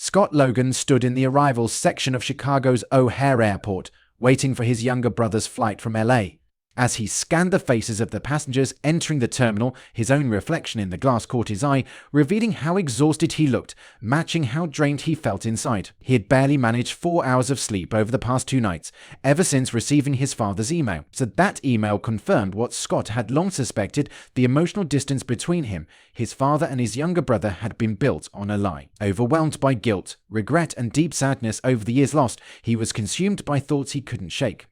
Scott Logan stood in the arrivals section of Chicago's O'Hare Airport, waiting for his younger brother's flight from LA. As he scanned the faces of the passengers entering the terminal, his own reflection in the glass caught his eye, revealing how exhausted he looked, matching how drained he felt inside. He had barely managed 4 hours of sleep over the past 2 nights, ever since receiving his father's email. So that email confirmed what Scott had long suspected: the emotional distance between him, his father, and his younger brother had been built on a lie. Overwhelmed by guilt, regret, and deep sadness over the years lost, he was consumed by thoughts he couldn't shake.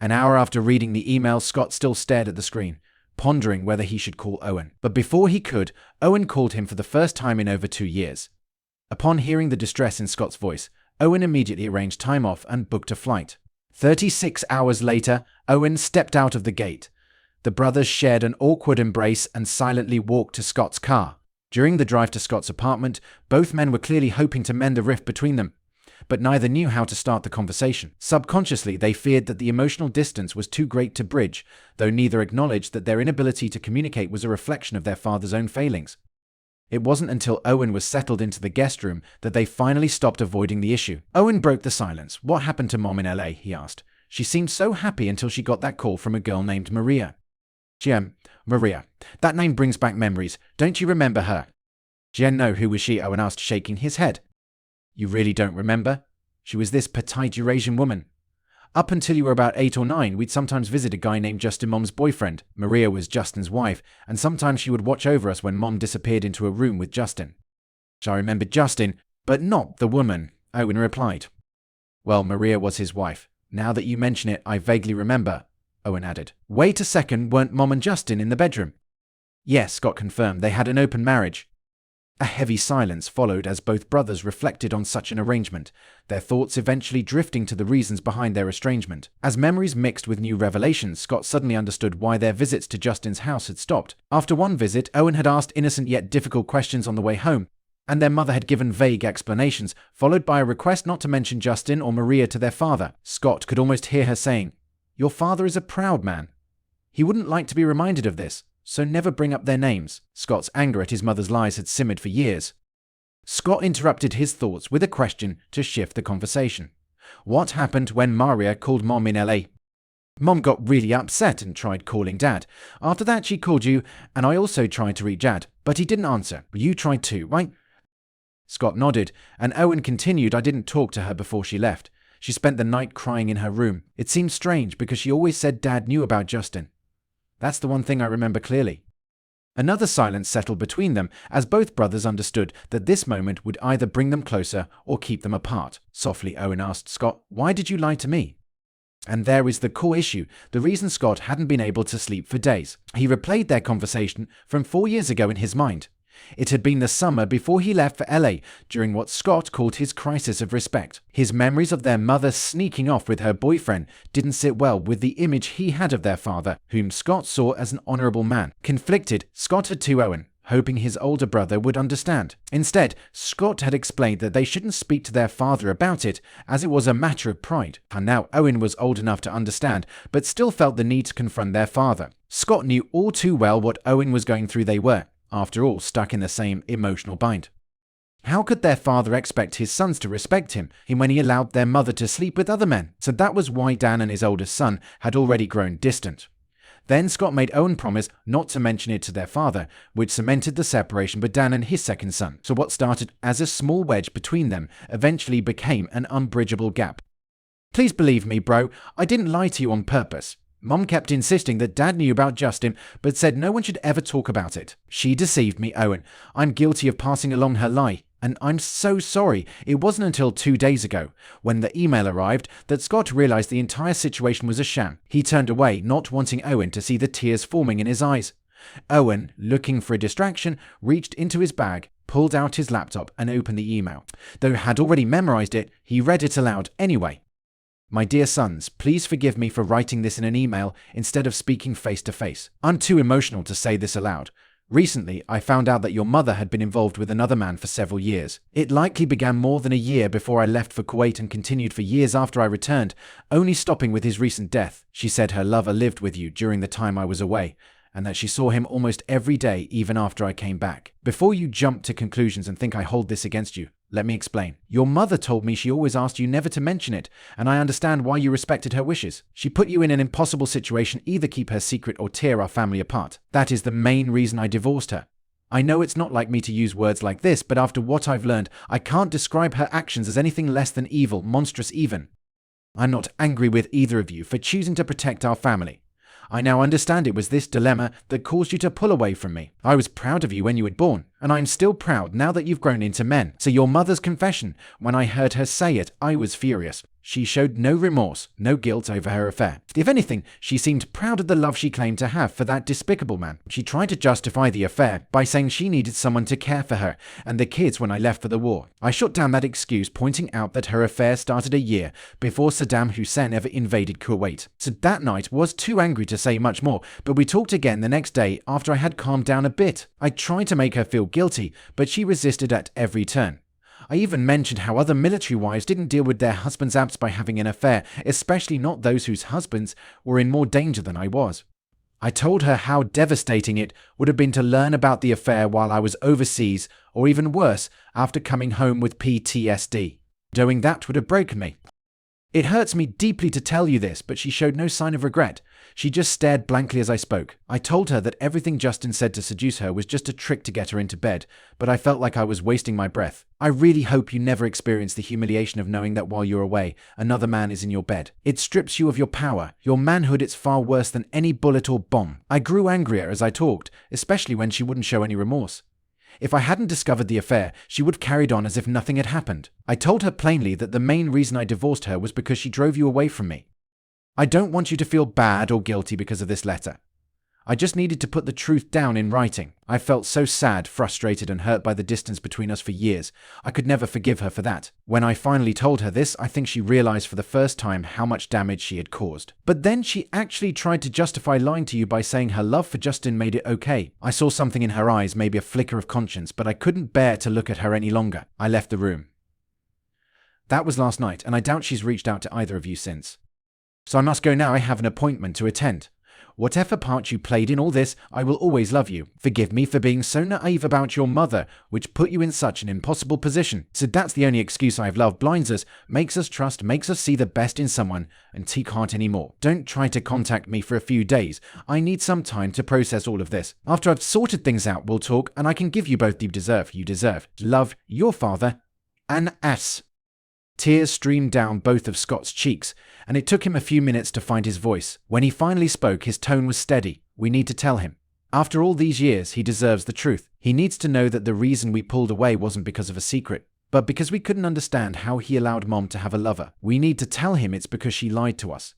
An hour after reading the email, Scott still stared at the screen, pondering whether he should call Owen. But before he could, Owen called him for the first time in over 2 years. Upon hearing the distress in Scott's voice, Owen immediately arranged time off and booked a flight. 36 hours later, Owen stepped out of the gate. The brothers shared an awkward embrace and silently walked to Scott's car. During the drive to Scott's apartment, both men were clearly hoping to mend the rift between them, but neither knew how to start the conversation. Subconsciously, they feared that the emotional distance was too great to bridge, though neither acknowledged that their inability to communicate was a reflection of their father's own failings. It wasn't until Owen was settled into the guest room that they finally stopped avoiding the issue. Owen broke the silence. "What happened to Mom in LA?" he asked. "She seemed so happy until she got that call from a girl named Maria." Maria. That name brings back memories. Don't you remember her?" "No, who was she?" Owen asked, shaking his head. "You really don't remember? She was this petite Eurasian woman. Up until you were about 8 or 9, we'd sometimes visit a guy named Justin, Mom's boyfriend. Maria was Justin's wife, and sometimes she would watch over us when Mom disappeared into a room with Justin." "I remembered Justin, but not the woman," Owen replied. "Well, Maria was his wife. Now that you mention it, I vaguely remember," Owen added. "Wait a second, weren't Mom and Justin in the bedroom?" "Yes," Scott confirmed. "They had an open marriage." A heavy silence followed as both brothers reflected on such an arrangement, their thoughts eventually drifting to the reasons behind their estrangement. As memories mixed with new revelations, Scott suddenly understood why their visits to Justin's house had stopped. After one visit, Owen had asked innocent yet difficult questions on the way home, and their mother had given vague explanations, followed by a request not to mention Justin or Maria to their father. Scott could almost hear her saying, "Your father is a proud man. He wouldn't like to be reminded of this. So never bring up their names." Scott's anger at his mother's lies had simmered for years. Scott interrupted his thoughts with a question to shift the conversation. "What happened when Maria called Mom in LA?" "Mom got really upset and tried calling Dad. After that she called you, and I also tried to reach Dad, but he didn't answer. You tried too, right?" Scott nodded, and Owen continued, "I didn't talk to her before she left. She spent the night crying in her room. It seemed strange because she always said Dad knew about Justin. That's the one thing I remember clearly." Another silence settled between them as both brothers understood that this moment would either bring them closer or keep them apart. Softly, Owen asked Scott, "Why did you lie to me?" And there is the core issue, the reason Scott hadn't been able to sleep for days. He replayed their conversation from 4 years ago in his mind. It had been the summer before he left for LA, during what Scott called his crisis of respect. His memories of their mother sneaking off with her boyfriend didn't sit well with the image he had of their father, whom Scott saw as an honorable man. Conflicted, Scott had to Owen, hoping his older brother would understand. Instead, Scott had explained that they shouldn't speak to their father about it, as it was a matter of pride. And now Owen was old enough to understand, but still felt the need to confront their father. Scott knew all too well what Owen was going through. They were, after all, stuck in the same emotional bind. How could their father expect his sons to respect him when he allowed their mother to sleep with other men? So that was why Dan and his oldest son had already grown distant. Then Scott made Owen promise not to mention it to their father, which cemented the separation with Dan and his second son. So what started as a small wedge between them eventually became an unbridgeable gap. "Please believe me, bro, I didn't lie to you on purpose. Mom kept insisting that Dad knew about Justin, but said no one should ever talk about it. She deceived me, Owen. I'm guilty of passing along her lie, and I'm so sorry. It wasn't until 2 days ago, when the email arrived, that Scott realized the entire situation was a sham. He turned away, not wanting Owen to see the tears forming in his eyes. Owen, looking for a distraction, reached into his bag, pulled out his laptop, and opened the email. Though he had already memorized it, he read it aloud anyway. "My dear sons, please forgive me for writing this in an email instead of speaking face to face. I'm too emotional to say this aloud. Recently, I found out that your mother had been involved with another man for several years. It likely began more than a year before I left for Kuwait and continued for years after I returned, only stopping with his recent death. She said her lover lived with you during the time I was away, and that she saw him almost every day even after I came back. Before you jump to conclusions and think I hold this against you, Let me explain. Your mother told me she always asked you never to mention it, and I understand why you respected her wishes. She put you in an impossible situation, either keep her secret or tear our family apart. That is the main reason I divorced her. I know it's not like me to use words like this, but after what I've learned, I can't describe her actions as anything less than evil, monstrous even. I'm not angry with either of you for choosing to protect our family. I now understand it was this dilemma that caused you to pull away from me. I was proud of you when you were born, and I'm still proud now that you've grown into men. So your mother's confession, when I heard her say it, I was furious. She showed no remorse, no guilt over her affair. If anything, she seemed proud of the love she claimed to have for that despicable man. She tried to justify the affair by saying she needed someone to care for her and the kids when I left for the war. I shut down that excuse, pointing out that her affair started a year before Saddam Hussein ever invaded Kuwait. So that night was too angry to say much more, but we talked again the next day after I had calmed down a bit. I tried to make her feel guilty, but she resisted at every turn. I even mentioned how other military wives didn't deal with their husbands' abs by having an affair, especially not those whose husbands were in more danger than I was. I told her how devastating it would have been to learn about the affair while I was overseas, or even worse, after coming home with PTSD. Doing that would have broken me. It hurts me deeply to tell you this, but she showed no sign of regret. She just stared blankly as I spoke. I told her that everything Justin said to seduce her was just a trick to get her into bed, but I felt like I was wasting my breath. I really hope you never experience the humiliation of knowing that while you're away, another man is in your bed. It strips you of your power, your manhood. It's far worse than any bullet or bomb. I grew angrier as I talked, especially when she wouldn't show any remorse. If I hadn't discovered the affair, she would have carried on as if nothing had happened. I told her plainly that the main reason I divorced her was because she drove you away from me. I don't want you to feel bad or guilty because of this letter. I just needed to put the truth down in writing. I felt so sad, frustrated, and hurt by the distance between us for years. I could never forgive her for that. When I finally told her this, I think she realized for the first time how much damage she had caused. But then she actually tried to justify lying to you by saying her love for Justin made it okay. I saw something in her eyes, maybe a flicker of conscience, but I couldn't bear to look at her any longer. I left the room. That was last night, and I doubt she's reached out to either of you since. So I must go now. I have an appointment to attend. Whatever part you played in all this, I will always love you. Forgive me for being so naive about your mother, which put you in such an impossible position. So that's the only excuse I have. Love blinds us, makes us trust, makes us see the best in someone, and T can't anymore. Don't try to contact me for a few days. I need some time to process all of this. After I've sorted things out, we'll talk, and I can give you both the deserve you deserve. Love, your father, an ass. Tears streamed down both of Scott's cheeks, and it took him a few minutes to find his voice. When he finally spoke, his tone was steady. We need to tell him. After all these years, he deserves the truth. He needs to know that the reason we pulled away wasn't because of a secret, but because we couldn't understand how he allowed Mom to have a lover. We need to tell him it's because she lied to us.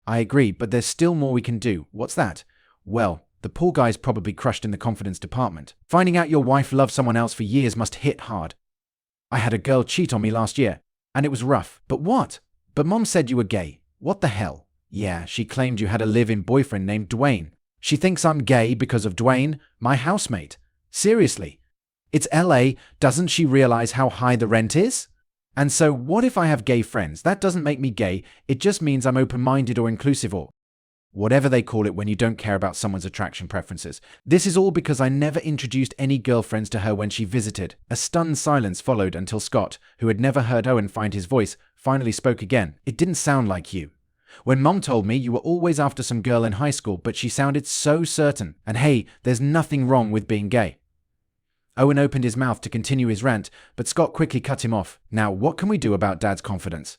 I agree, but there's still more we can do. What's that? Well, the poor guy's probably crushed in the confidence department. Finding out your wife loved someone else for years must hit hard. I had a girl cheat on me last year, and it was rough. But what? But Mom said you were gay. What the hell? Yeah, she claimed you had a live-in boyfriend named Dwayne. She thinks I'm gay because of Dwayne, my housemate. Seriously. It's LA. Doesn't she realize how high the rent is? And so what if I have gay friends? That doesn't make me gay. It just means I'm open-minded or inclusive or whatever they call it when you don't care about someone's attraction preferences. This is all because I never introduced any girlfriends to her when she visited. A stunned silence followed until Scott, who had never heard Owen find his voice, finally spoke again. It didn't sound like you. When Mom told me you were always after some girl in high school, but she sounded so certain. And hey, there's nothing wrong with being gay. Owen opened his mouth to continue his rant, but Scott quickly cut him off. Now, what can we do about Dad's confidence?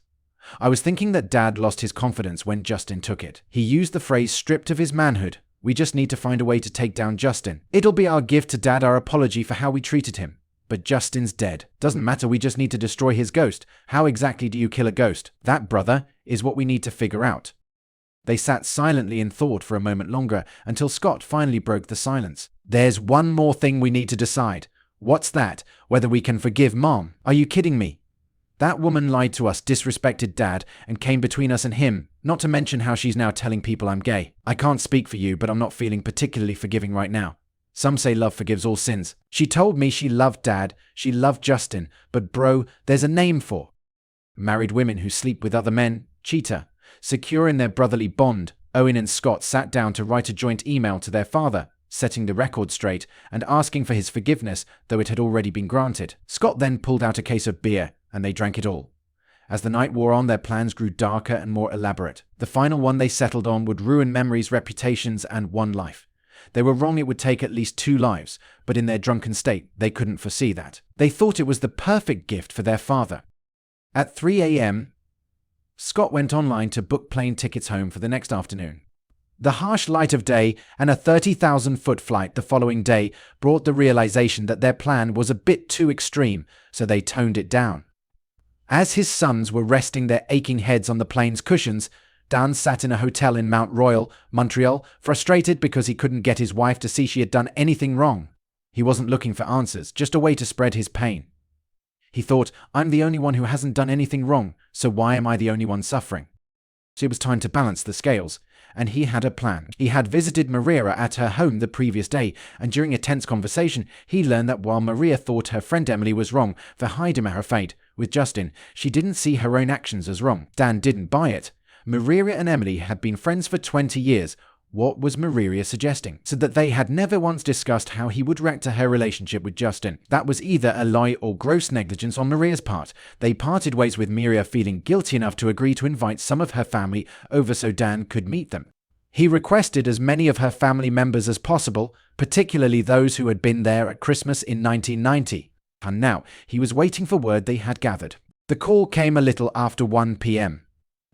I was thinking that Dad lost his confidence when Justin took it. He used the phrase stripped of his manhood. We just need to find a way to take down Justin. It'll be our gift to Dad, our apology for how we treated him. But Justin's dead. Doesn't matter, we just need to destroy his ghost. How exactly do you kill a ghost? That, brother, is what we need to figure out. They sat silently in thought for a moment longer until Scott finally broke the silence. There's one more thing we need to decide. What's that? Whether we can forgive Mom. Are you kidding me? That woman lied to us, disrespected Dad, and came between us and him, not to mention how she's now telling people I'm gay. I can't speak for you, but I'm not feeling particularly forgiving right now. Some say love forgives all sins. She told me she loved Dad, she loved Justin, but bro, there's a name for married women who sleep with other men. Cheater. Secure in their brotherly bond, Owen and Scott sat down to write a joint email to their father. setting the record straight and asking for his forgiveness, though it had already been granted. Scott then pulled out a case of beer, and they drank it all. As the night wore on, their plans grew darker and more elaborate. The final one they settled on would ruin memories, reputations, and one life. They were wrong, it would take at least 2 lives, but in their drunken state, they couldn't foresee that. They thought it was the perfect gift for their father. At 3 a.m., Scott went online to book plane tickets home for the next afternoon. The harsh light of day and a 30,000-foot flight the following day brought the realization that their plan was a bit too extreme, so they toned it down. As his sons were resting their aching heads on the plane's cushions, Dan sat in a hotel in Mount Royal, Montreal, frustrated because he couldn't get his wife to see she had done anything wrong. He wasn't looking for answers, just a way to spread his pain. He thought, I'm the only one who hasn't done anything wrong, so why am I the only one suffering? So it was time to balance the scales, and he had a plan. He had visited Maria at her home the previous day, and during a tense conversation, he learned that while Maria thought her friend Emily was wrong for hiding her fate with Justin, she didn't see her own actions as wrong. Dan didn't buy it. Maria and Emily had been friends for 20 years. What was Maria suggesting? So that they had never once discussed how he would react to her relationship with Justin. That was either a lie or gross negligence on Maria's part. They parted ways with Maria feeling guilty enough to agree to invite some of her family over so Dan could meet them. He requested as many of her family members as possible, particularly those who had been there at Christmas in 1990. And now, he was waiting for word they had gathered. The call came a little after 1 p.m.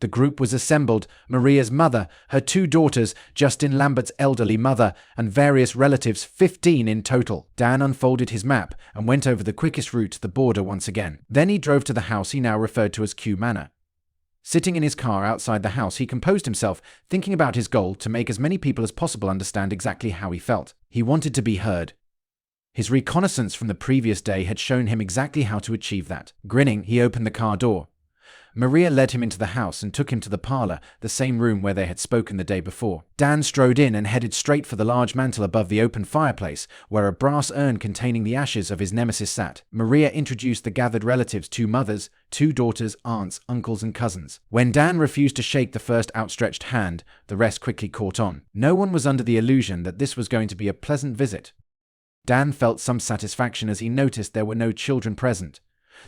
The group was assembled: Maria's mother, her 2 daughters, Justin Lambert's elderly mother, and various relatives, 15 in total. Dan unfolded his map and went over the quickest route to the border once again. Then he drove to the house he now referred to as Q Manor. Sitting in his car outside the house, he composed himself, thinking about his goal to make as many people as possible understand exactly how he felt. He wanted to be heard. His reconnaissance from the previous day had shown him exactly how to achieve that. Grinning, he opened the car door. Maria led him into the house and took him to the parlor, the same room where they had spoken the day before. Dan strode in and headed straight for the large mantel above the open fireplace, where a brass urn containing the ashes of his nemesis sat. Maria introduced the gathered relatives: 2 mothers, 2 daughters, aunts, uncles, and cousins. When Dan refused to shake the first outstretched hand, the rest quickly caught on. No one was under the illusion that this was going to be a pleasant visit. Dan felt some satisfaction as he noticed there were no children present.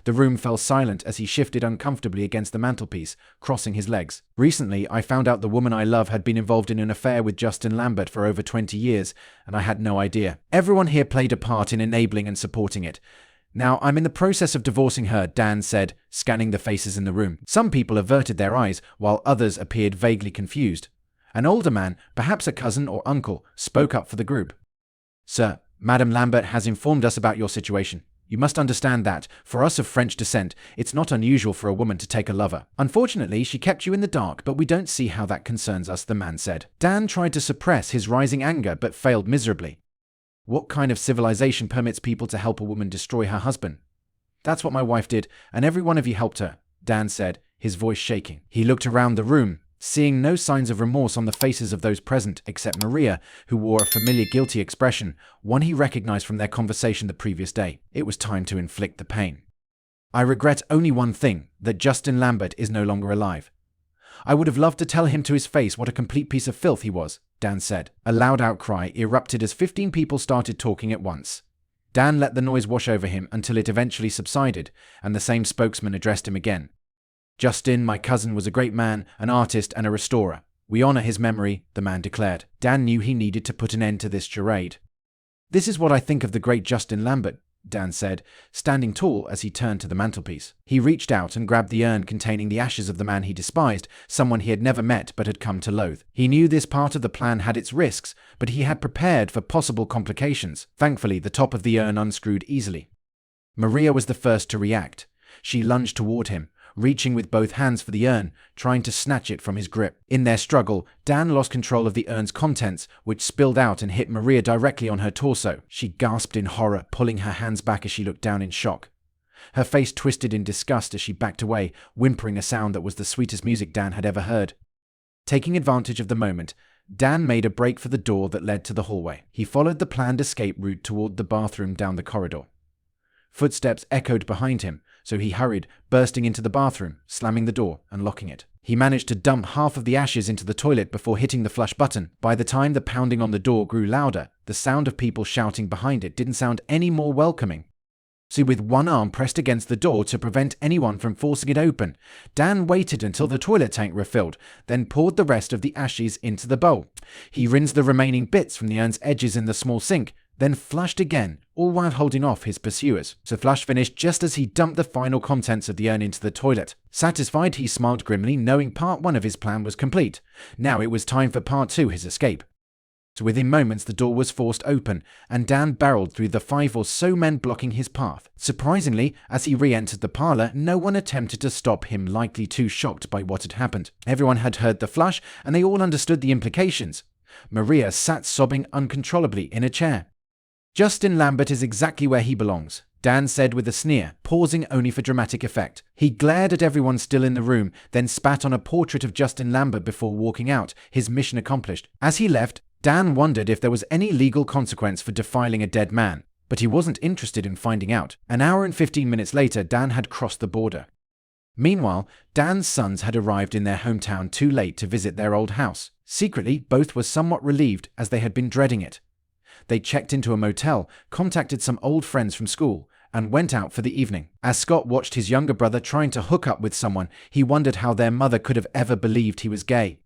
The room fell silent as he shifted uncomfortably against the mantelpiece, crossing his legs. Recently, I found out the woman I love had been involved in an affair with Justin Lambert for over 20 years, and I had no idea. Everyone here played a part in enabling and supporting it. Now, I'm in the process of divorcing her, Dan said, scanning the faces in the room. Some people averted their eyes, while others appeared vaguely confused. An older man, perhaps a cousin or uncle, spoke up for the group. Sir, Madame Lambert has informed us about your situation. You must understand that, for us of French descent, it's not unusual for a woman to take a lover. Unfortunately, she kept you in the dark, but we don't see how that concerns us, the man said. Dan tried to suppress his rising anger, but failed miserably. What kind of civilization permits people to help a woman destroy her husband? That's what my wife did, and every one of you helped her, Dan said, his voice shaking. He looked around the room, seeing no signs of remorse on the faces of those present except Maria, who wore a familiar guilty expression, one he recognized from their conversation the previous day. It was time to inflict the pain. I regret only one thing, that Justin Lambert is no longer alive. I would have loved to tell him to his face what a complete piece of filth he was, Dan said. A loud outcry erupted as 15 people started talking at once. Dan let the noise wash over him until it eventually subsided, and the same spokesman addressed him again. Justin, my cousin, was a great man, an artist, and a restorer. We honor his memory, the man declared. Dan knew he needed to put an end to this charade. This is what I think of the great Justin Lambert, Dan said, standing tall as he turned to the mantelpiece. He reached out and grabbed the urn containing the ashes of the man he despised, someone he had never met but had come to loathe. He knew this part of the plan had its risks, but he had prepared for possible complications. Thankfully, the top of the urn unscrewed easily. Maria was the first to react. She lunged toward him, reaching with both hands for the urn, trying to snatch it from his grip. In their struggle, Dan lost control of the urn's contents, which spilled out and hit Maria directly on her torso. She gasped in horror, pulling her hands back as she looked down in shock. Her face twisted in disgust as she backed away, whimpering a sound that was the sweetest music Dan had ever heard. Taking advantage of the moment, Dan made a break for the door that led to the hallway. He followed the planned escape route toward the bathroom down the corridor. Footsteps echoed behind him, so he hurried, bursting into the bathroom, slamming the door and locking it. He managed to dump half of the ashes into the toilet before hitting the flush button. By the time the pounding on the door grew louder, the sound of people shouting behind it didn't sound any more welcoming. So with one arm pressed against the door to prevent anyone from forcing it open, Dan waited until the toilet tank refilled, then poured the rest of the ashes into the bowl. He rinsed the remaining bits from the urn's edges in the small sink, then flushed again, all while holding off his pursuers. The flush finished just as he dumped the final contents of the urn into the toilet. Satisfied, he smiled grimly, knowing part 1 of his plan was complete. Now it was time for part 2, his escape. So within moments the door was forced open, and Dan barreled through the 5 or so men blocking his path. Surprisingly, as he re-entered the parlor, no one attempted to stop him, likely too shocked by what had happened. Everyone had heard the flush, and they all understood the implications. Maria sat sobbing uncontrollably in a chair. "Justin Lambert is exactly where he belongs," Dan said with a sneer, pausing only for dramatic effect. He glared at everyone still in the room, then spat on a portrait of Justin Lambert before walking out, his mission accomplished. As he left, Dan wondered if there was any legal consequence for defiling a dead man, but he wasn't interested in finding out. An hour and 15 minutes later, Dan had crossed the border. Meanwhile, Dan's sons had arrived in their hometown too late to visit their old house. Secretly, both were somewhat relieved, as they had been dreading it. They checked into a motel, contacted some old friends from school, and went out for the evening. As Scott watched his younger brother trying to hook up with someone, he wondered how their mother could have ever believed he was gay.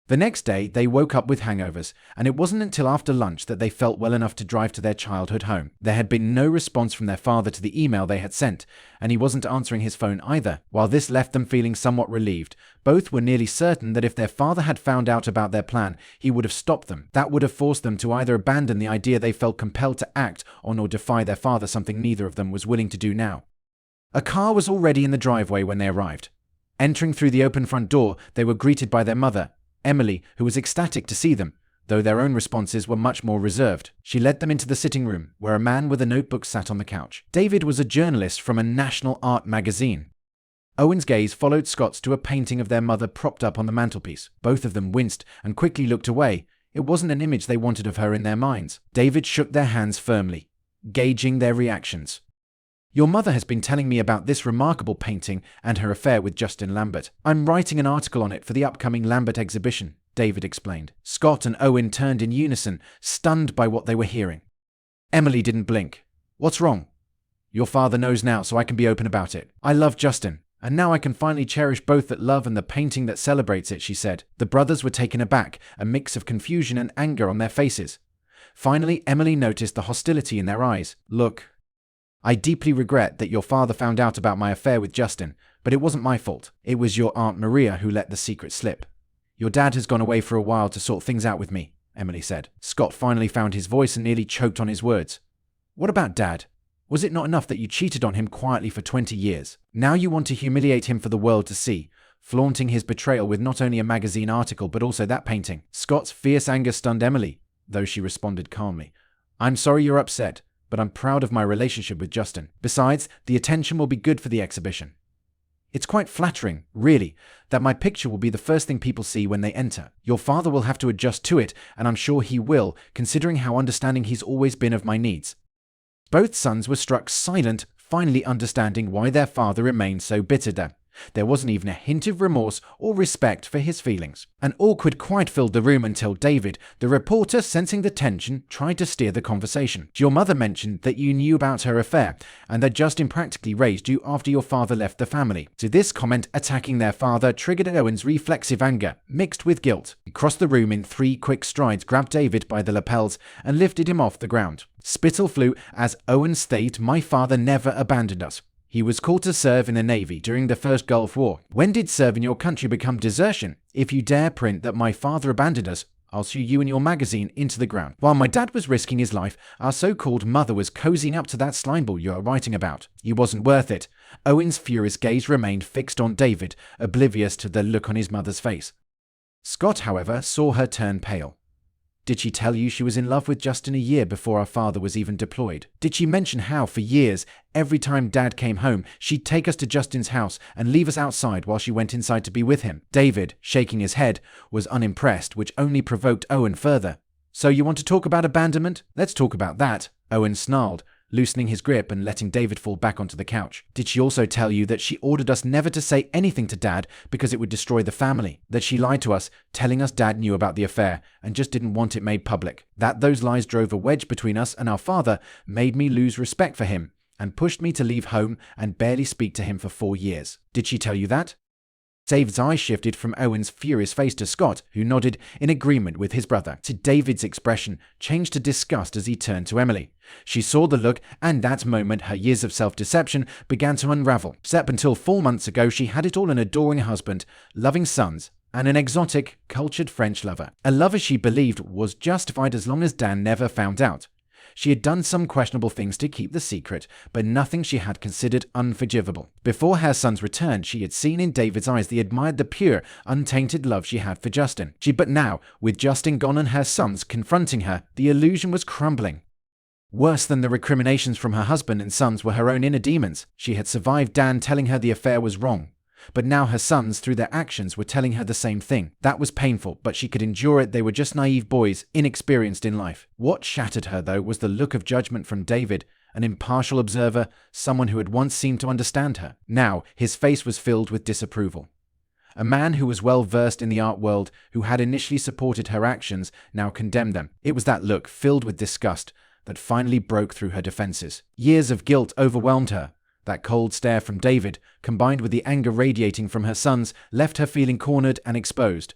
The next day, they woke up with hangovers, and it wasn't until after lunch that they felt well enough to drive to their childhood home. There had been no response from their father to the email they had sent, and he wasn't answering his phone either. While this left them feeling somewhat relieved, both were nearly certain that if their father had found out about their plan, he would have stopped them. That would have forced them to either abandon the idea they felt compelled to act on or defy their father, something neither of them was willing to do now. A car was already in the driveway when they arrived. Entering through the open front door, they were greeted by their mother, Emily, who was ecstatic to see them, though their own responses were much more reserved. She led them into the sitting room, where a man with a notebook sat on the couch. David was a journalist from a national art magazine. Owen's gaze followed Scott's to a painting of their mother propped up on the mantelpiece. Both of them winced and quickly looked away. It wasn't an image they wanted of her in their minds. David shook their hands firmly, gauging their reactions. "Your mother has been telling me about this remarkable painting and her affair with Justin Lambert. I'm writing an article on it for the upcoming Lambert exhibition," David explained. Scott and Owen turned in unison, stunned by what they were hearing. Emily didn't blink. "What's wrong?" "Your father knows now, so I can be open about it. I love Justin, and now I can finally cherish both that love and the painting that celebrates it," she said. The brothers were taken aback, a mix of confusion and anger on their faces. Finally, Emily noticed the hostility in their eyes. "Look, I deeply regret that your father found out about my affair with Justin, but it wasn't my fault. It was your Aunt Maria who let the secret slip. Your dad has gone away for a while to sort things out with me," Emily said. Scott finally found his voice and nearly choked on his words. "What about Dad? Was it not enough that you cheated on him quietly for 20 years? Now you want to humiliate him for the world to see, flaunting his betrayal with not only a magazine article but also that painting." Scott's fierce anger stunned Emily, though she responded calmly. "I'm sorry you're upset, but I'm proud of my relationship with Justin. Besides, the attention will be good for the exhibition. It's quite flattering, really, that my picture will be the first thing people see when they enter. Your father will have to adjust to it, and I'm sure he will, considering how understanding he's always been of my needs." Both sons were struck silent, finally understanding why their father remained so bitter. There wasn't even a hint of remorse or respect for his feelings. An awkward quiet filled the room until David, the reporter, sensing the tension, tried to steer the conversation. "Your mother mentioned that you knew about her affair, and that Justin practically raised you after your father left the family." So this comment attacking their father triggered Owen's reflexive anger, mixed with guilt. He crossed the room in 3 quick strides, grabbed David by the lapels, and lifted him off the ground. Spittle flew as Owen stated, "My father never abandoned us. He was called to serve in the Navy during the First Gulf War. When did serve in your country become desertion? If you dare print that my father abandoned us, I'll sue you and your magazine into the ground. While my dad was risking his life, our so-called mother was cozying up to that slimeball you are writing about. He wasn't worth it." Owen's furious gaze remained fixed on David, oblivious to the look on his mother's face. Scott, however, saw her turn pale. "Did she tell you she was in love with Justin a year before our father was even deployed? Did she mention how, for years, every time Dad came home, she'd take us to Justin's house and leave us outside while she went inside to be with him?" David, shaking his head, was unimpressed, which only provoked Owen further. "So you want to talk about abandonment? Let's talk about that," Owen snarled, loosening his grip and letting David fall back onto the couch. Did she also tell you that she ordered us never to say anything to Dad because it would destroy the family? That she lied to us, telling us Dad knew about the affair and just didn't want it made public? That those lies drove a wedge between us and our father, made me lose respect for him, and pushed me to leave home and barely speak to him for 4 years? Did she tell you that? David's eyes shifted from Owen's furious face to Scott, who nodded in agreement with his brother. David's expression changed to disgust as he turned to Emily. She saw the look, and that moment her years of self-deception began to unravel. Up until 4 months ago, she had it all: an adoring husband, loving sons, and an exotic, cultured French lover. A lover she believed was justified as long as Dan never found out. She had done some questionable things to keep the secret, but nothing she had considered unforgivable. Before her son's return, she had seen in David's eyes the pure, untainted love she had for Justin. But now, with Justin gone and her sons confronting her, the illusion was crumbling. Worse than the recriminations from her husband and sons were her own inner demons. She had survived Dan telling her the affair was wrong, but now her sons, through their actions, were telling her the same thing. That was painful, but she could endure it. They were just naive boys, inexperienced in life. What shattered her, though, was the look of judgment from David, an impartial observer, someone who had once seemed to understand her. Now, his face was filled with disapproval. A man who was well versed in the art world, who had initially supported her actions, now condemned them. It was that look, filled with disgust, that finally broke through her defenses. Years of guilt overwhelmed her. That cold stare from David, combined with the anger radiating from her sons, left her feeling cornered and exposed.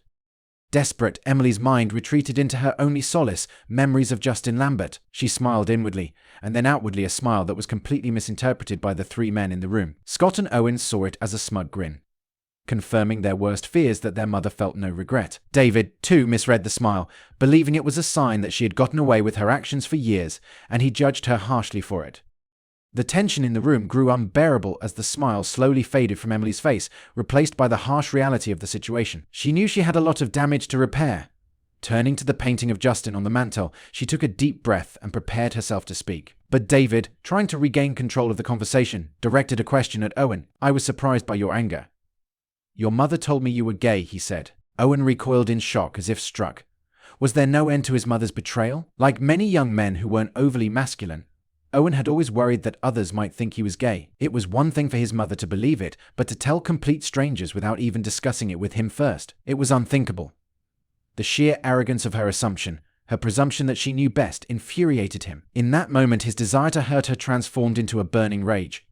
Desperate, Emily's mind retreated into her only solace, memories of Justin Lambert. She smiled inwardly, and then outwardly, a smile that was completely misinterpreted by the 3 men in the room. Scott and Owen saw it as a smug grin, confirming their worst fears that their mother felt no regret. David, too, misread the smile, believing it was a sign that she had gotten away with her actions for years, and he judged her harshly for it. The tension in the room grew unbearable as the smile slowly faded from Emily's face, replaced by the harsh reality of the situation. She knew she had a lot of damage to repair. Turning to the painting of Justin on the mantel, she took a deep breath and prepared herself to speak. But David, trying to regain control of the conversation, directed a question at Owen. "I was surprised by your anger. Your mother told me you were gay," he said. Owen recoiled in shock, as if struck. Was there no end to his mother's betrayal? Like many young men who weren't overly masculine, Owen had always worried that others might think he was gay. It was one thing for his mother to believe it, but to tell complete strangers without even discussing it with him first, it was unthinkable. The sheer arrogance of her assumption, her presumption that she knew best, infuriated him. In that moment, his desire to hurt her transformed into a burning rage.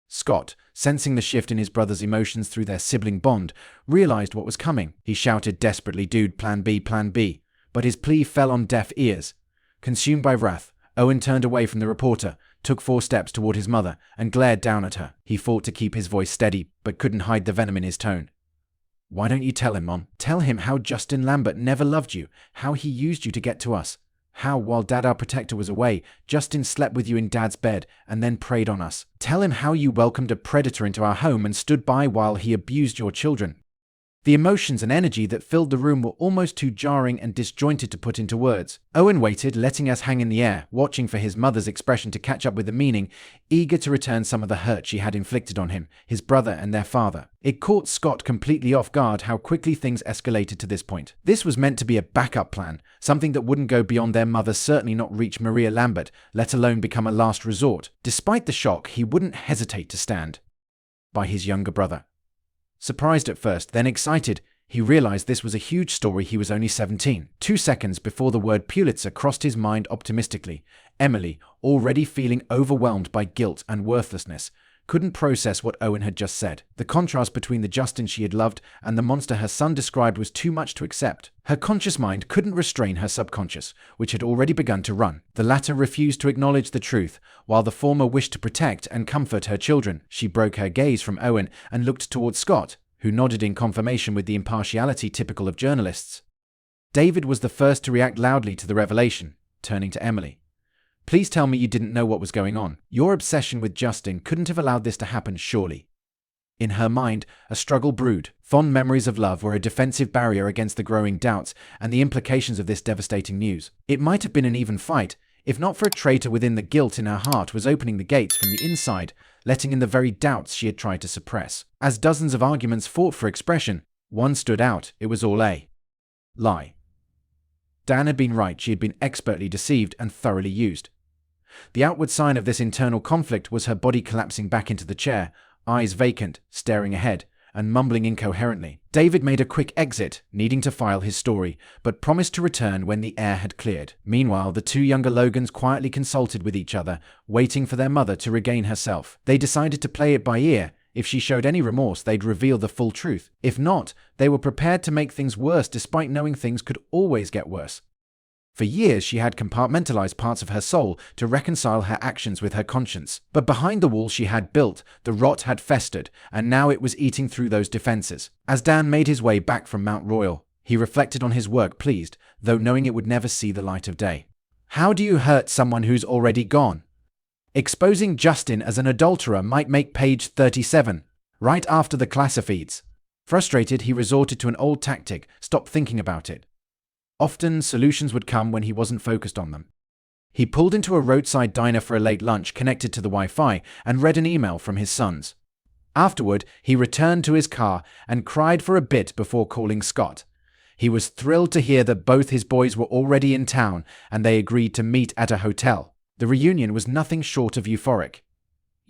Scott, sensing the shift in his brother's emotions through their sibling bond, realized what was coming. He shouted desperately, "Dude, plan B, plan B." But his plea fell on deaf ears. Consumed by wrath, Owen turned away from the reporter, took 4 steps toward his mother, and glared down at her. He fought to keep his voice steady, but couldn't hide the venom in his tone. "Why don't you tell him, Mom? Tell him how Justin Lambert never loved you, how he used you to get to us, how, while Dad our protector was away, Justin slept with you in Dad's bed and then preyed on us. Tell him how you welcomed a predator into our home and stood by while he abused your children." The emotions and energy that filled the room were almost too jarring and disjointed to put into words. Owen waited, letting us hang in the air, watching for his mother's expression to catch up with the meaning, eager to return some of the hurt she had inflicted on him, his brother, and their father. It caught Scott completely off guard how quickly things escalated to this point. This was meant to be a backup plan, something that wouldn't go beyond their mother, certainly not reach Maria Lambert, let alone become a last resort. Despite the shock, he wouldn't hesitate to stand by his younger brother. Surprised at first, then excited, he realized this was a huge story. He was only 17. 2 seconds before the word Pulitzer crossed his mind optimistically, Emily, already feeling overwhelmed by guilt and worthlessness, couldn't process what Owen had just said. The contrast between the Justin she had loved and the monster her son described was too much to accept. Her conscious mind couldn't restrain her subconscious, which had already begun to run. The latter refused to acknowledge the truth, while the former wished to protect and comfort her children. She broke her gaze from Owen and looked towards Scott, who nodded in confirmation with the impartiality typical of journalists. David was the first to react loudly to the revelation, turning to Emily. "Please tell me you didn't know what was going on. Your obsession with Justin couldn't have allowed this to happen, surely." In her mind, a struggle brewed. Fond memories of love were a defensive barrier against the growing doubts and the implications of this devastating news. It might have been an even fight, if not for a traitor within. The guilt in her heart was opening the gates from the inside, letting in the very doubts she had tried to suppress. As dozens of arguments fought for expression, one stood out. It was all a lie. Dan had been right. She had been expertly deceived and thoroughly used. The outward sign of this internal conflict was her body collapsing back into the chair, eyes vacant, staring ahead, and mumbling incoherently. David made a quick exit, needing to file his story, but promised to return when the air had cleared. Meanwhile, the two younger Logans quietly consulted with each other, waiting for their mother to regain herself. They decided to play it by ear. If she showed any remorse, they'd reveal the full truth. If not, they were prepared to make things worse despite knowing things could always get worse. For years, she had compartmentalized parts of her soul to reconcile her actions with her conscience. But behind the wall she had built, the rot had festered, and now it was eating through those defenses. As Dan made his way back from Mount Royal, he reflected on his work pleased, though knowing it would never see the light of day. How do you hurt someone who's already gone? Exposing Justin as an adulterer might make page 37, right after the classifieds. Frustrated, he resorted to an old tactic: stop thinking about it. Often, solutions would come when he wasn't focused on them. He pulled into a roadside diner for a late lunch connected to the Wi-Fi and read an email from his sons. Afterward, he returned to his car and cried for a bit before calling Scott. He was thrilled to hear that both his boys were already in town and they agreed to meet at a hotel. The reunion was nothing short of euphoric.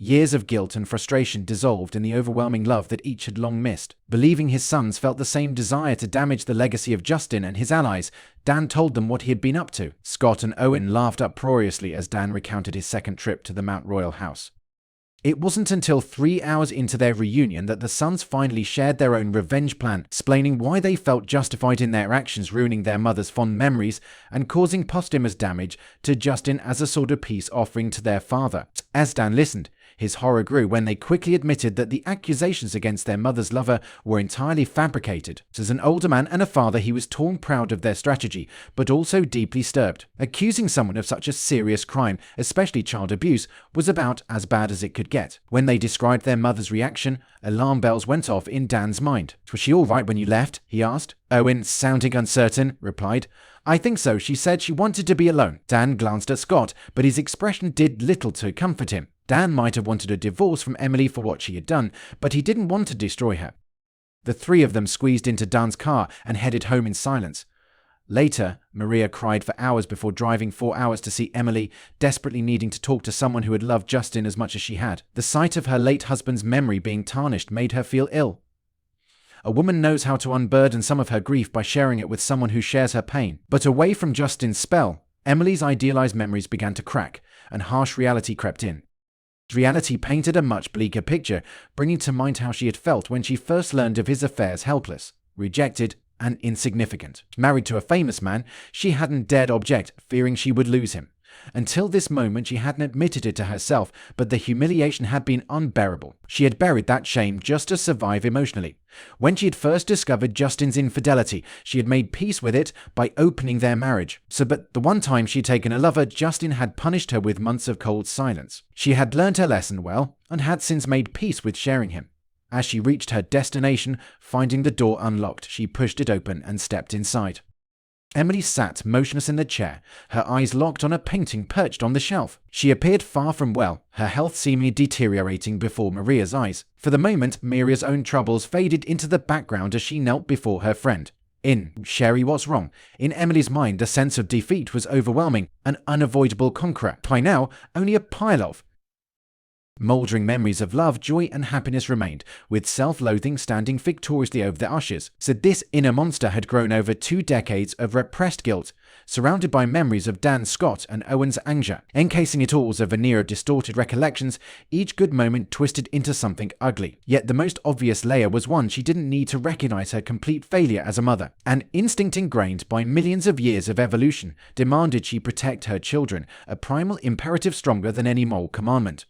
Years of guilt and frustration dissolved in the overwhelming love that each had long missed. Believing his sons felt the same desire to damage the legacy of Justin and his allies, Dan told them what he had been up to. Scott and Owen laughed uproariously as Dan recounted his second trip to the Mount Royal house. It wasn't until 3 hours into their reunion that the sons finally shared their own revenge plan, explaining why they felt justified in their actions, ruining their mother's fond memories and causing posthumous damage to Justin as a sort of peace offering to their father. As Dan listened, his horror grew when they quickly admitted that the accusations against their mother's lover were entirely fabricated. As an older man and a father, he was torn proud of their strategy, but also deeply disturbed. Accusing someone of such a serious crime, especially child abuse, was about as bad as it could get. When they described their mother's reaction, alarm bells went off in Dan's mind. "Was she all right when you left?" he asked. Owen, sounding uncertain, replied, "I think so. She said she wanted to be alone." Dan glanced at Scott, but his expression did little to comfort him. Dan might have wanted a divorce from Emily for what she had done, but he didn't want to destroy her. The three of them squeezed into Dan's car and headed home in silence. Later, Maria cried for hours before driving 4 hours to see Emily, desperately needing to talk to someone who had loved Justin as much as she had. The sight of her late husband's memory being tarnished made her feel ill. A woman knows how to unburden some of her grief by sharing it with someone who shares her pain. But away from Justin's spell, Emily's idealized memories began to crack, and harsh reality crept in. Reality painted a much bleaker picture, bringing to mind how she had felt when she first learned of his affairs: helpless, rejected, and insignificant. Married to a famous man, she hadn't dared object, fearing she would lose him. Until this moment, she hadn't admitted it to herself, but the humiliation had been unbearable. She had buried that shame just to survive emotionally. When she had first discovered Justin's infidelity, she had made peace with it by opening their marriage. But the one time she'd taken a lover, Justin had punished her with months of cold silence. She had learned her lesson well, and had since made peace with sharing him. As she reached her destination, finding the door unlocked, she pushed it open and stepped inside. Emily sat motionless in the chair, her eyes locked on a painting perched on the shelf. She appeared far from well, her health seemingly deteriorating before Maria's eyes. For the moment, Maria's own troubles faded into the background as she knelt before her friend. Sherry, what's wrong? In Emily's mind, the sense of defeat was overwhelming, an unavoidable conqueror. By now, only a pile of mouldering memories of love, joy, and happiness remained, with self-loathing standing victoriously over the ashes. So this inner monster had grown over 2 decades of repressed guilt, surrounded by memories of Dan Scott and Owen's anger. Encasing it all as a veneer of distorted recollections, each good moment twisted into something ugly. Yet the most obvious layer was one: she didn't need to recognize her complete failure as a mother. An instinct ingrained by millions of years of evolution demanded she protect her children, a primal imperative stronger than any moral commandment.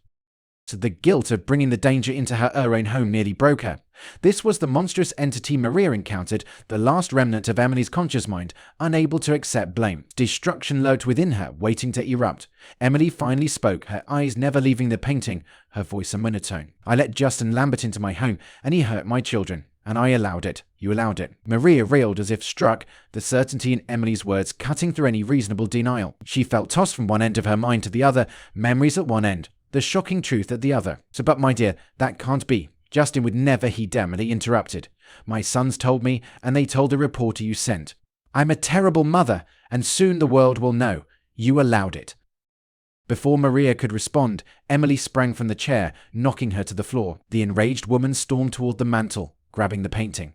So the guilt of bringing the danger into her own home nearly broke her. This was the monstrous entity Maria encountered, the last remnant of Emily's conscious mind, unable to accept blame. Destruction lurked within her, waiting to erupt. Emily finally spoke, her eyes never leaving the painting, her voice a monotone. "I let Justin Lambert into my home, and he hurt my children. And I allowed it. You allowed it." Maria reeled as if struck, the certainty in Emily's words cutting through any reasonable denial. She felt tossed from one end of her mind to the other, memories at one end, the shocking truth at the other. "But my dear, that can't be. Justin would never," Emily interrupted. "My sons told me, and they told the reporter you sent. I'm a terrible mother, and soon the world will know. You allowed it." Before Maria could respond, Emily sprang from the chair, knocking her to the floor. The enraged woman stormed toward the mantel, grabbing the painting.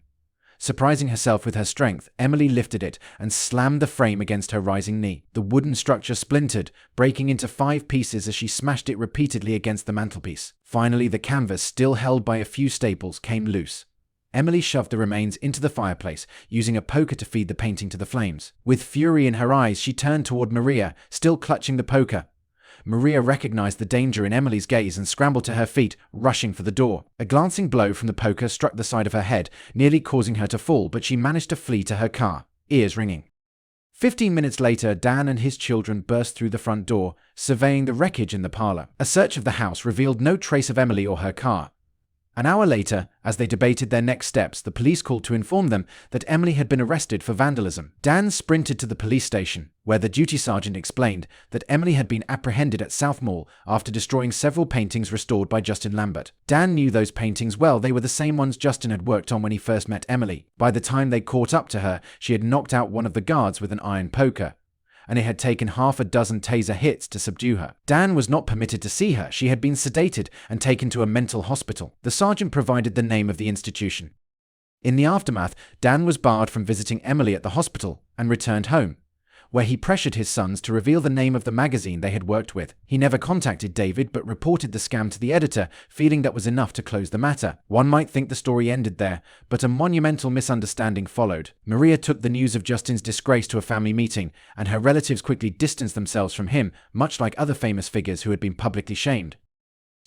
Surprising herself with her strength, Emily lifted it and slammed the frame against her rising knee. The wooden structure splintered, breaking into 5 pieces as she smashed it repeatedly against the mantelpiece. Finally, the canvas, still held by a few staples, came loose. Emily shoved the remains into the fireplace, using a poker to feed the painting to the flames. With fury in her eyes, she turned toward Maria, still clutching the poker. Maria recognized the danger in Emily's gaze and scrambled to her feet, rushing for the door. A glancing blow from the poker struck the side of her head, nearly causing her to fall, but she managed to flee to her car, ears ringing. 15 minutes later, Dan and his children burst through the front door, surveying the wreckage in the parlor. A search of the house revealed no trace of Emily or her car. An hour later, as they debated their next steps, the police called to inform them that Emily had been arrested for vandalism. Dan sprinted to the police station, where the duty sergeant explained that Emily had been apprehended at South Mall after destroying several paintings restored by Justin Lambert. Dan knew those paintings well. They were the same ones Justin had worked on when he first met Emily. By the time they caught up to her, she had knocked out one of the guards with an iron poker, and it had taken 6 taser hits to subdue her. Dan was not permitted to see her. She had been sedated and taken to a mental hospital. The sergeant provided the name of the institution. In the aftermath, Dan was barred from visiting Emily at the hospital and returned home, where he pressured his sons to reveal the name of the magazine they had worked with. He never contacted David but reported the scam to the editor, feeling that was enough to close the matter. One might think the story ended there, but a monumental misunderstanding followed. Maria took the news of Justin's disgrace to a family meeting, and her relatives quickly distanced themselves from him, much like other famous figures who had been publicly shamed.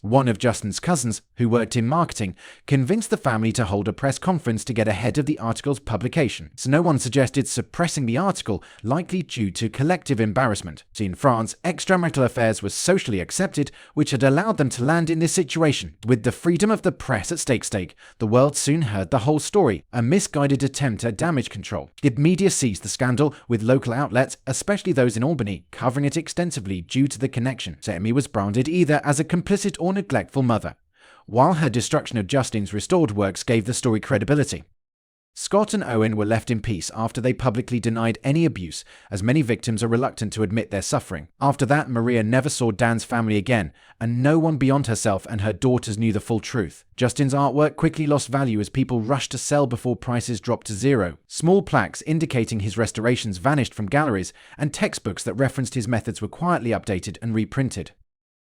One of Justin's cousins, who worked in marketing, convinced the family to hold a press conference to get ahead of the article's publication. So no one suggested suppressing the article, likely due to collective embarrassment. See, in France, extramarital affairs were socially accepted, which had allowed them to land in this situation. With the freedom of the press at stake, the world soon heard the whole story, a misguided attempt at damage control. The media seized the scandal, with local outlets, especially those in Albany, covering it extensively due to the connection. So Emily was branded either as a complicit or neglectful mother, while her destruction of Justin's restored works gave the story credibility. Scott and Owen were left in peace after they publicly denied any abuse, as many victims are reluctant to admit their suffering. After that, Maria never saw Dan's family again, and no one beyond herself and her daughters knew the full truth. Justin's artwork quickly lost value as people rushed to sell before prices dropped to zero. Small plaques indicating his restorations vanished from galleries, and textbooks that referenced his methods were quietly updated and reprinted.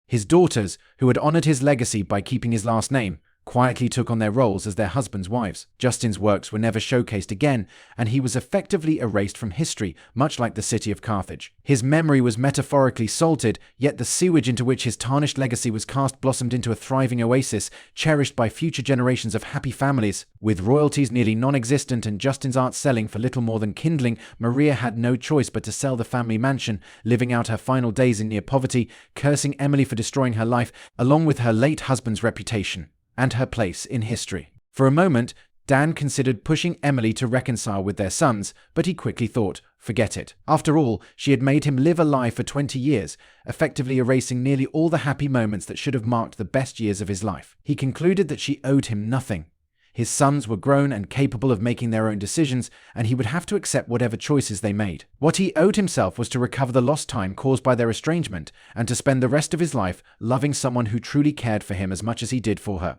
His daughters, who had honored his legacy by keeping his last name, quietly took on their roles as their husbands' wives. Justin's works were never showcased again, and he was effectively erased from history, much like the city of Carthage. His memory was metaphorically salted, yet the sewage into which his tarnished legacy was cast blossomed into a thriving oasis, cherished by future generations of happy families. With royalties nearly non-existent and Justin's art selling for little more than kindling, Maria had no choice but to sell the family mansion, living out her final days in near poverty, cursing Emily for destroying her life, along with her late husband's reputation and her place in history. For a moment, Dan considered pushing Emily to reconcile with their sons, but he quickly thought, forget it. After all, she had made him live a lie for 20 years, effectively erasing nearly all the happy moments that should have marked the best years of his life. He concluded that she owed him nothing. His sons were grown and capable of making their own decisions, and he would have to accept whatever choices they made. What he owed himself was to recover the lost time caused by their estrangement, and to spend the rest of his life loving someone who truly cared for him as much as he did for her.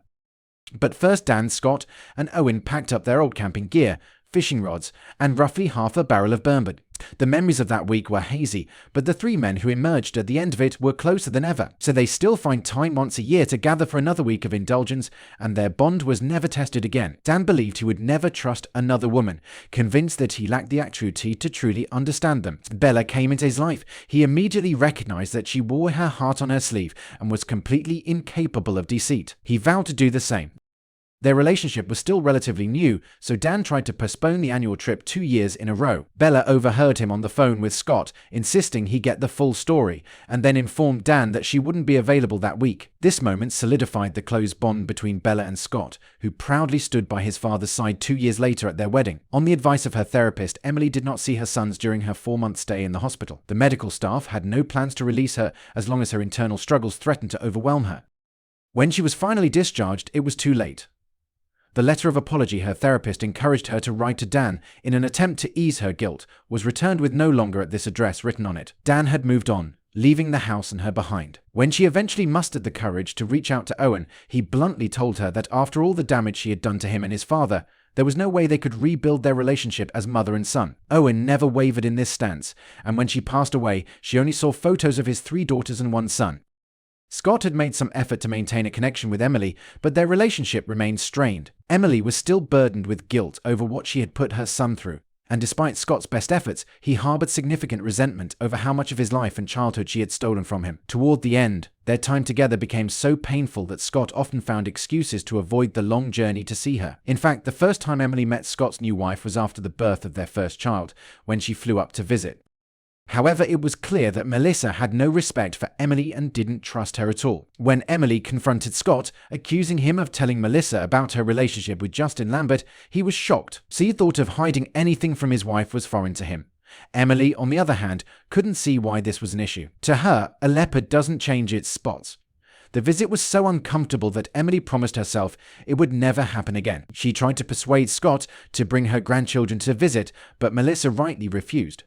But first Dan, Scott, and Owen packed up their old camping gear, fishing rods, and roughly half a barrel of bourbon. The memories of that week were hazy, but the 3 men who emerged at the end of it were closer than ever, so they still find time once a year to gather for another week of indulgence, and their bond was never tested again. Dan believed he would never trust another woman, convinced that he lacked the acuity to truly understand them. Bella came into his life. He immediately recognized that she wore her heart on her sleeve and was completely incapable of deceit. He vowed to do the same. Their relationship was still relatively new, so Dan tried to postpone the annual trip 2 years in a row. Bella overheard him on the phone with Scott, insisting he get the full story, and then informed Dan that she wouldn't be available that week. This moment solidified the close bond between Bella and Scott, who proudly stood by his father's side 2 years later at their wedding. On the advice of her therapist, Emily did not see her sons during her 4-month stay in the hospital. The medical staff had no plans to release her as long as her internal struggles threatened to overwhelm her. When she was finally discharged, it was too late. The letter of apology her therapist encouraged her to write to Dan in an attempt to ease her guilt was returned with no longer at this address written on it. Dan had moved on, leaving the house and her behind. When she eventually mustered the courage to reach out to Owen, he bluntly told her that after all the damage she had done to him and his father, there was no way they could rebuild their relationship as mother and son. Owen never wavered in this stance, and when she passed away, she only saw photos of his 3 daughters and 1 son. Scott had made some effort to maintain a connection with Emily, but their relationship remained strained. Emily was still burdened with guilt over what she had put her son through, and despite Scott's best efforts, he harbored significant resentment over how much of his life and childhood she had stolen from him. Toward the end, their time together became so painful that Scott often found excuses to avoid the long journey to see her. In fact, the first time Emily met Scott's new wife was after the birth of their first child, when she flew up to visit. However, it was clear that Melissa had no respect for Emily and didn't trust her at all. When Emily confronted Scott, accusing him of telling Melissa about her relationship with Justin Lambert, he was shocked. The thought of hiding anything from his wife was foreign to him. Emily, on the other hand, couldn't see why this was an issue. To her, a leopard doesn't change its spots. The visit was so uncomfortable that Emily promised herself it would never happen again. She tried to persuade Scott to bring her grandchildren to visit, but Melissa rightly refused.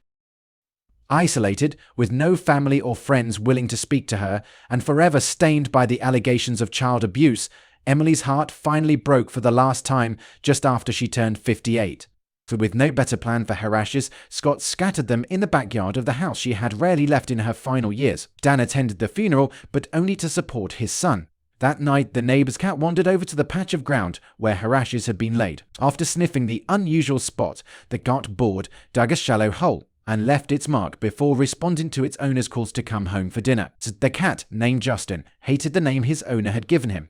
Isolated, with no family or friends willing to speak to her, and forever stained by the allegations of child abuse, Emily's heart finally broke for the last time just after she turned 58. So with no better plan for her ashes, Scott scattered them in the backyard of the house she had rarely left in her final years. Dan attended the funeral, but only to support his son. That night, the neighbor's cat wandered over to the patch of ground where her ashes had been laid. After sniffing the unusual spot, the cat bored, dug a shallow hole, and left its mark before responding to its owner's calls to come home for dinner. The cat, named Justin, hated the name his owner had given him.